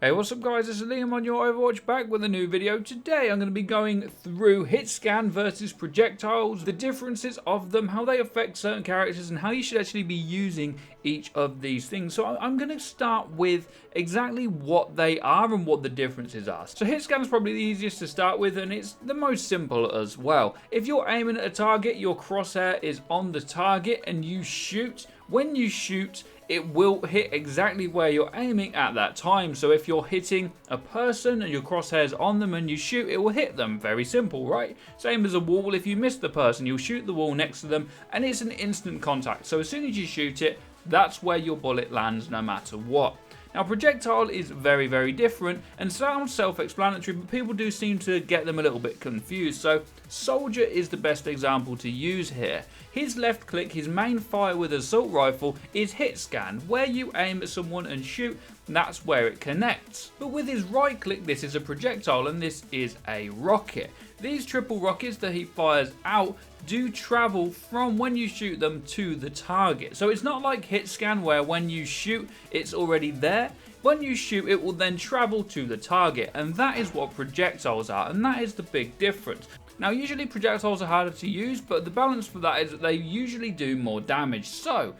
Hey, what's up guys, it's Liam on Your Overwatch back with a new video. Today I'm going to be going through Hitscan versus projectiles, the differences of them, how they affect certain characters, and how you should actually be using each of these things. So I'm going to start with exactly what they are and what the differences are. So Hitscan is probably the easiest to start with, and it's the most simple as well. If you're aiming at a target, your crosshair is on the target and you shoot. When you shoot, it will hit exactly where you're aiming at that time. So if you're hitting a person and your crosshair's on them and you shoot, it will hit them. Very simple, right? Same as a wall. If you miss the person, you'll shoot the wall next to them and it's an instant contact. So as soon as you shoot it, that's where your bullet lands no matter what. Now, projectile is very, very different and sounds self-explanatory, but people do seem to get them a little bit confused. So, Soldier is the best example to use here. His left click, his main fire with assault rifle, is hit scan. Where you aim at someone and shoot, that's where it connects. But with his right click, this is a projectile and this is a rocket. These triple rockets that he fires out do travel from when you shoot them to the target. So it's not like hit scan where when you shoot it's already there. When you shoot it will then travel to the target, and that is what projectiles are, and that is the big difference. Now usually projectiles are harder to use, but the balance for that is that they usually do more damage. So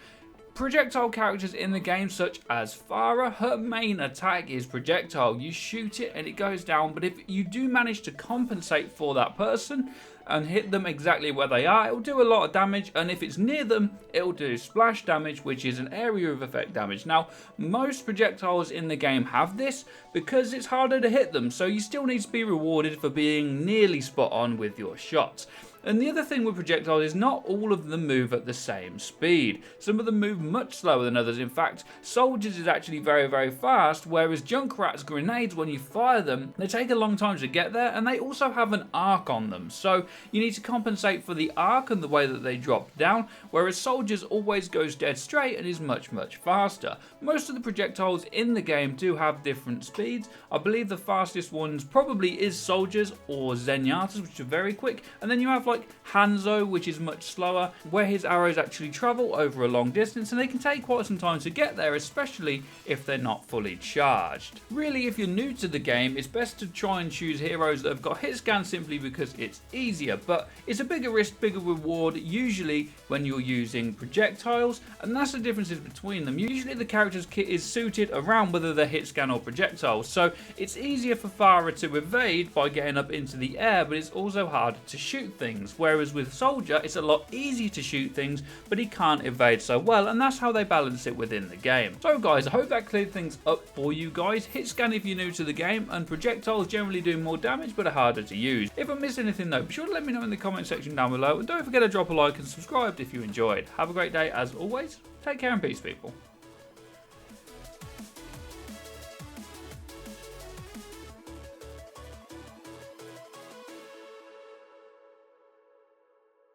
projectile characters in the game such as Farah, her main attack is projectile. You shoot it and it goes down, but if you do manage to compensate for that person and hit them exactly where they are, it will do a lot of damage, and if it's near them, it will do splash damage, which is an area of effect damage. Now, most projectiles in the game have this because it's harder to hit them, so you still need to be rewarded for being nearly spot on with your shots. And the other thing with projectiles is not all of them move at the same speed. Some of them move much slower than others. In fact, Soldiers is actually very, very fast, whereas Junkrat's grenades, when you fire them, they take a long time to get there, and they also have an arc on them. So you need to compensate for the arc and the way that they drop down, whereas Soldiers always goes dead straight and is much, much faster. Most of the projectiles in the game do have different speeds. I believe the fastest ones probably is Soldiers or Zenyatta's, which are very quick, and then you have like Hanzo, which is much slower, where his arrows actually travel over a long distance and they can take quite some time to get there, especially if they're not fully charged. Really, if you're new to the game, it's best to try and choose heroes that have got hit scan simply because it's easier, but it's a bigger risk, bigger reward usually when you're using projectiles, and that's the differences between them. Usually the character's kit is suited around whether they're hit scan or projectiles, so it's easier for Farah to evade by getting up into the air, but it's also harder to shoot things. Whereas with Soldier, it's a lot easier to shoot things, but he can't evade so well, and that's how they balance it within the game. So guys, I hope that cleared things up for you guys. Hit scan if you're new to the game, and projectiles generally do more damage but are harder to use. If I missed anything though, be sure to let me know in the comment section down below, and don't forget to drop a like and subscribe if you enjoyed. Have a great day as always. Take care and peace, people.